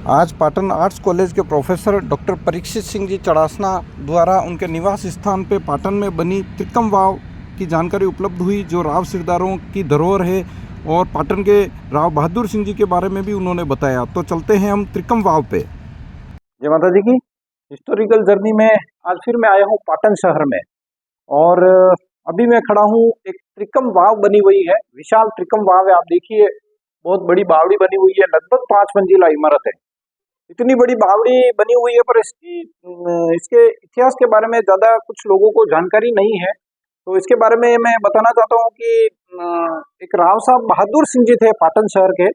आज Patan arts college के professor doctor Parikshit Singh ji चड़ासना द्वारा उनके निवास स्थान पे पाटन में बनी त्रिकम वाव की जानकारी उपलब्ध हुई, जो राव सिरदारों की धरोहर है। और पाटन के राव बहादुर सिंह जी के बारे में भी उन्होंने बताया। तो चलते हैं हम त्रिकम वाव पे। जय माता जी की। हिस्टोरिकल जर्नी में आज फिर मैं आया हूँ पाटन शहर में, और अभी मैं खड़ा हूँ, एक त्रिकम वाव बनी हुई है, विशाल त्रिकम वाव है। आप देखिए, बहुत बड़ी बावड़ी बनी हुई है, लगभग 5 मंजिला इमारत है। इतनी बड़ी बावड़ी बनी हुई है, पर इसके इतिहास के बारे में ज्यादा कुछ लोगों को जानकारी नहीं है। तो इसके बारे में मैं बताना चाहता हूँ कि एक राव साहब बहादुर सिंह जी थे पाटन शहर के।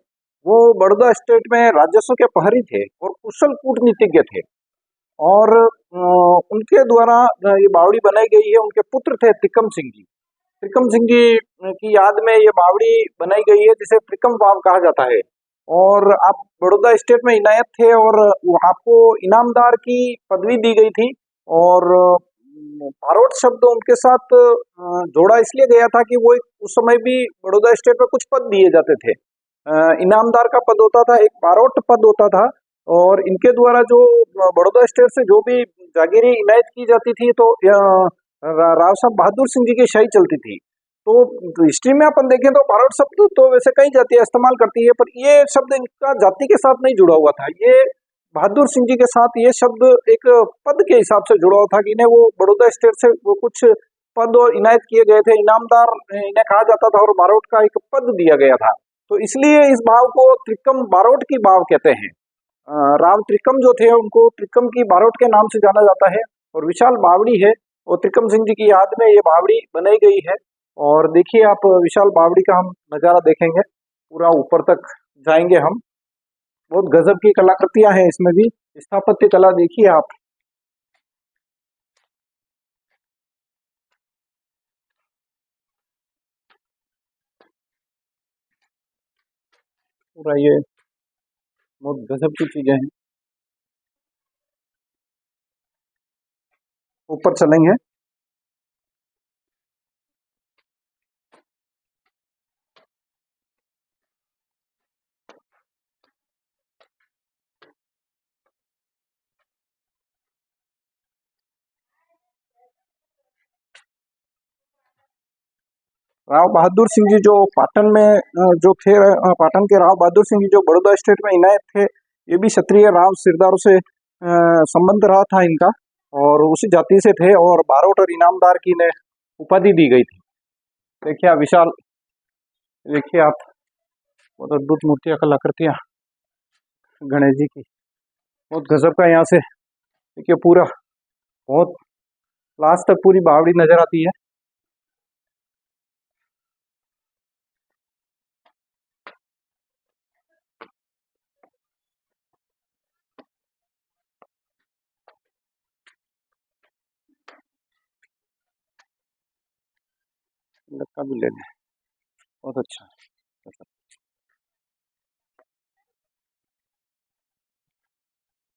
वो बड़ौदा स्टेट में राजस्व के प्रहरी थे और कुशल कूटनीतिज्ञ थे। और उनके द्वारा ये बावड़ी बनाई गई है। उनके पुत्र थे त्रिकम सिंह जी। त्रिकम सिंह जी की याद में ये बावड़ी बनाई गई है, जिसे त्रिकम वाव कहा जाता है। और आप बड़ौदा स्टेट में इनायत थे, और आपको इनामदार की पदवी दी गई थी। और बारोट शब्द उनके साथ जोड़ा इसलिए गया था कि वो उस समय भी बड़ौदा स्टेट में कुछ पद दिए जाते थे। इनामदार का पद होता था, एक बारोट पद होता था। और इनके द्वारा जो बड़ौदा स्टेट से जो भी जागीरें इनायत की जाती थी, तो राव साहब बहादुर सिंह जी की शाही चलती थी। तो हिस्ट्री में अपन देखें तो बारोट शब्द तो वैसे कई जातियां इस्तेमाल करती है, पर ये शब्द इनका जाति के साथ नहीं जुड़ा हुआ था। ये बहादुर सिंह जी के साथ ये शब्द एक पद के हिसाब से जुड़ा हुआ था कि इन्हें वो बड़ौदा स्टेट से वो कुछ पद और इनायत किए गए थे। इनामदार इन्हें कहा जाता था, और बारोट का एक पद दिया गया था। तो इसलिए इस भाव को त्रिकम बारोट की भाव कहते हैं। राव त्रिकम जो थे उनको त्रिकम की बारोट के नाम से जाना जाता है। और विशाल बावड़ी है, और त्रिकम सिंह जी की याद में ये बावड़ी बनाई गई है। और देखिए, आप विशाल बावड़ी का हम नज़ारा देखेंगे, पूरा ऊपर तक जाएंगे हम। बहुत गजब की कलाकृतियां हैं इसमें भी। स्थापत्य कला देखिए आप। पूरा ये बहुत गजब की चीजें हैं। ऊपर चलेंगे। राव बहादुर सिंह जी जो पाटन में जो थे, पाटन के राव बहादुर सिंह जी जो बड़ौदा स्टेट में इनायत थे, ये भी क्षत्रिय राव सिरदारों से संबंध रहा था इनका, और उसी जाति से थे। और बारोट और इनामदार की इन्हें उपाधि दी गई थी। देखिए आप विशाल, देखिए आप, बहुत अद्भुत मूर्तियां कलाकृतियां गणेश जी की, बहुत गजब का। यहाँ से देखिए पूरा, बहुत लास्ट तक पूरी बावड़ी नजर आती है। लक्का भी ले लें, बहुत अच्छा।